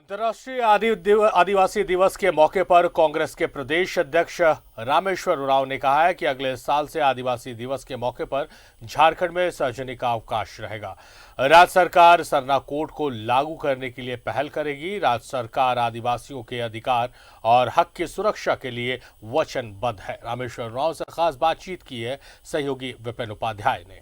अंतर्राष्ट्रीय आदिवासी दिवस के मौके पर कांग्रेस के प्रदेश अध्यक्ष रामेश्वर उरांव ने कहा है कि अगले साल से आदिवासी दिवस के मौके पर झारखंड में सार्वजनिक अवकाश रहेगा। राज्य सरकार सरना कोड को लागू करने के लिए पहल करेगी। राज्य सरकार आदिवासियों के अधिकार और हक की सुरक्षा के लिए वचनबद्ध है। रामेश्वर उरांव से खास बातचीत की है सहयोगी विपिन उपाध्याय ने।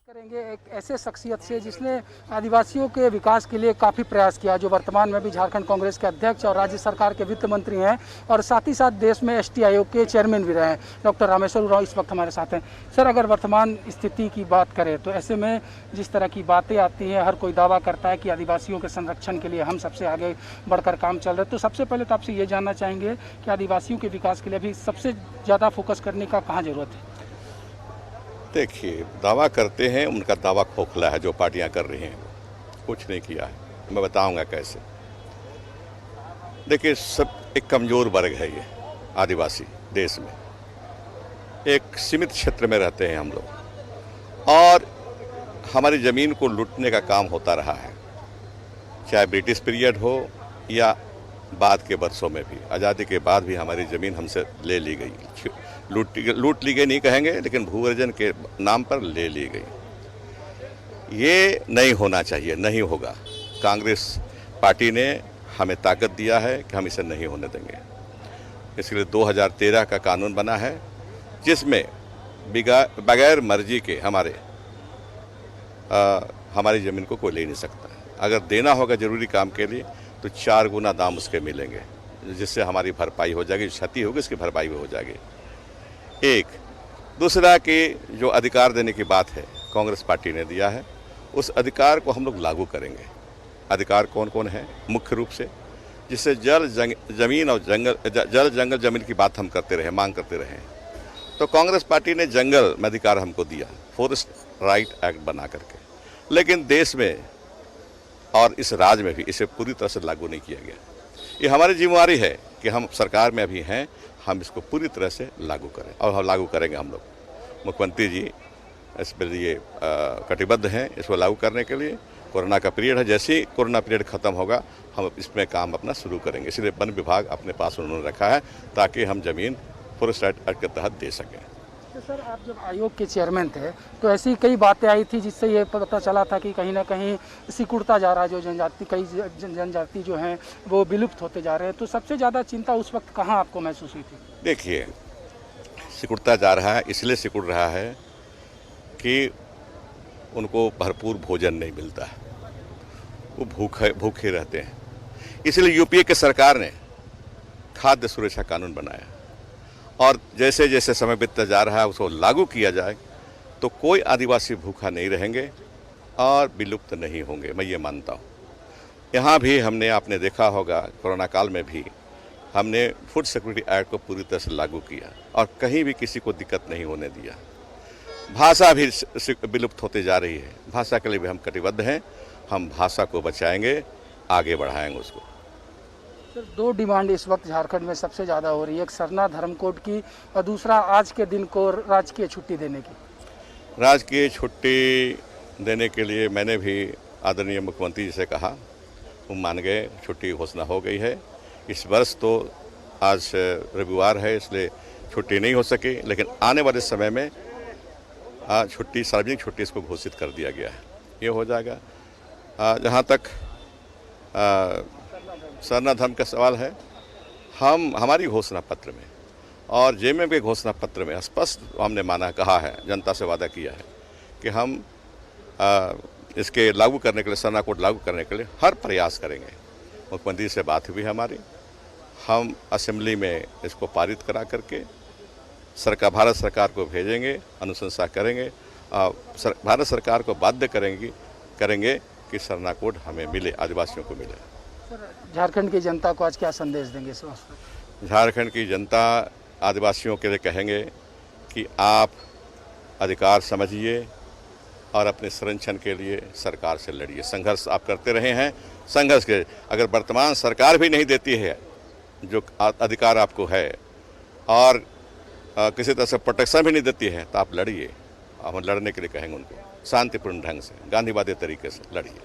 करेंगे एक ऐसे शख्सियत से जिसने आदिवासियों के विकास के लिए काफ़ी प्रयास किया, जो वर्तमान में भी झारखंड कांग्रेस के अध्यक्ष और राज्य सरकार के वित्त मंत्री हैं और साथ ही साथ देश में एसटी आयोग के चेयरमैन भी रहे हैं। डॉक्टर रामेश्वर उरांव इस वक्त हमारे साथ हैं। सर, अगर वर्तमान स्थिति की बात करें तो ऐसे में जिस तरह की बातें आती हैं, हर कोई दावा करता है कि आदिवासियों के संरक्षण के लिए हम सबसे आगे बढ़कर काम चल रहे हैं। तो सबसे पहले तो आपसे ये जानना चाहेंगे कि आदिवासियों के विकास के लिए अभी सबसे ज़्यादा फोकस करने का कहाँ ज़रूरत है? देखिए, दावा करते हैं, उनका दावा खोखला है। जो पार्टियां कर रही हैं कुछ नहीं किया है। मैं बताऊंगा कैसे। देखिए, सब एक कमज़ोर वर्ग है ये आदिवासी देश में। एक सीमित क्षेत्र में रहते हैं हम लोग और हमारी ज़मीन को लूटने का काम होता रहा है, चाहे ब्रिटिश पीरियड हो या बाद के वर्षों में भी। आज़ादी के बाद भी हमारी ज़मीन हमसे ले ली गई, लूट ली गई नहीं कहेंगे, लेकिन भू अर्जन के नाम पर ले ली गई। ये नहीं होना चाहिए, नहीं होगा। कांग्रेस पार्टी ने हमें ताकत दिया है कि हम इसे नहीं होने देंगे। इसलिए 2013 का कानून बना है जिसमें बगैर मर्जी के हमारी ज़मीन को कोई ले नहीं सकता। अगर देना होगा ज़रूरी काम के लिए तो 4 गुना दाम उसके मिलेंगे, जिससे हमारी भरपाई हो जाएगी। क्षति होगी उसकी भरपाई भी हो जाएगी। एक दूसरा कि जो अधिकार देने की बात है कांग्रेस पार्टी ने दिया है, उस अधिकार को हम लोग लागू करेंगे। अधिकार कौन कौन है? मुख्य रूप से जिससे जमीन और जंगल जमीन की बात हम करते रहे, मांग करते रहे, तो कांग्रेस पार्टी ने जंगल में अधिकार हमको दिया, फॉरेस्ट राइट एक्ट बना करके। लेकिन देश में और इस राज्य में भी इसे पूरी तरह से लागू नहीं किया गया। ये हमारी जिम्मेवारी है कि हम सरकार में अभी हैं, हम इसको पूरी तरह से लागू करें और हम लागू करेंगे। हम लोग, मुख्यमंत्री जी इस पर ये कटिबद्ध हैं इसको लागू करने के लिए। कोरोना का पीरियड है, जैसे ही कोरोना पीरियड ख़त्म होगा हम इसमें काम अपना शुरू करेंगे। इसलिए वन विभाग अपने पास उन्होंने रखा है ताकि हम ज़मीन फॉरेस्ट एक्ट के तहत दे सकें। तो सर, आप जब आयोग के चेयरमैन थे तो ऐसी कई बातें आई थी जिससे ये पता चला था कि कहीं ना कहीं सिकुड़ता जा रहा है, जो जनजाति, कई जनजाति जो हैं वो विलुप्त होते जा रहे हैं। तो सबसे ज़्यादा चिंता उस वक्त कहाँ आपको महसूस हुई थी? देखिए, सिकुड़ता जा रहा है, इसलिए सिकुड़ रहा है कि उनको भरपूर भोजन नहीं मिलता है, वो भूखे रहते हैं। इसलिए यूपीए की सरकार ने खाद्य सुरक्षा कानून बनाया और जैसे जैसे समय बीतता जा रहा है उसको लागू किया जाए तो कोई आदिवासी भूखा नहीं रहेंगे और विलुप्त नहीं होंगे। मैं ये मानता हूँ। यहाँ भी हमने, आपने देखा होगा, कोरोना काल में भी हमने फूड सिक्योरिटी एक्ट को पूरी तरह से लागू किया और कहीं भी किसी को दिक्कत नहीं होने दिया। भाषा भी विलुप्त होते जा रही है, भाषा के लिए भी हम कटिबद्ध हैं। हम भाषा को बचाएंगे, आगे बढ़ाएंगे उसको। सर, 2 डिमांड इस वक्त झारखंड में सबसे ज़्यादा हो रही है, एक सरना धर्म कोड की और दूसरा आज के दिन को राजकीय छुट्टी देने की। राजकीय छुट्टी देने के लिए मैंने भी आदरणीय मुख्यमंत्री जी से कहा, वो मान गए, छुट्टी घोषणा हो गई है। इस वर्ष तो आज रविवार है इसलिए छुट्टी नहीं हो सकी, लेकिन आने वाले समय में छुट्टी, सार्वजनिक छुट्टी इसको घोषित कर दिया गया है। ये हो जाएगा। जहाँ तक सरना धर्म का सवाल है, हमारी घोषणा पत्र में और जेएमएम के घोषणा पत्र में स्पष्ट हमने कहा है, जनता से वादा किया है कि हम इसके लागू करने के लिए, सरना कोड लागू करने के लिए हर प्रयास करेंगे। मुख्यमंत्री से बात हुई हमारी, हम असेंबली में इसको पारित करा करके भारत सरकार को भेजेंगे, अनुशंसा करेंगे। भारत सरकार को बाध्य करेंगे कि सरना कोड हमें मिले, आदिवासियों को मिले। झारखंड की जनता को आज क्या संदेश देंगे इस वक्त? झारखंड की जनता आदिवासियों के लिए कहेंगे कि आप अधिकार समझिए और अपने संरक्षण के लिए सरकार से लड़िए। संघर्ष आप करते रहे हैं, संघर्ष के अगर वर्तमान सरकार भी नहीं देती है जो अधिकार आपको है और किसी तरह से प्रोटेक्शन भी नहीं देती है, तो आप लड़िए। हम लड़ने के लिए कहेंगे उनको, शांतिपूर्ण ढंग से, गांधीवादी तरीके से लड़िए।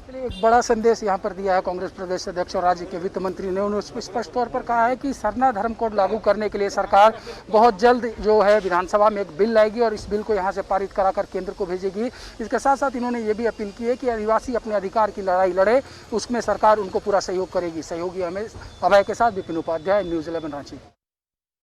चलिए, एक बड़ा संदेश यहाँ पर दिया है कांग्रेस प्रदेश अध्यक्ष और राज्य के वित्त मंत्री ने। उन्होंने स्पष्ट तौर पर कहा है कि सरना धर्म कोड लागू करने के लिए सरकार बहुत जल्द जो है विधानसभा में एक बिल लाएगी और इस बिल को यहाँ से पारित कराकर केंद्र को भेजेगी। इसके साथ साथ इन्होंने ये भी अपील की है कि आदिवासी अपने अधिकार की लड़ाई लड़े, उसमें सरकार उनको पूरा सहयोग करेगी। सहयोगी हमें अभय के साथ विपिन उपाध्याय, न्यूज़ 11 रांची।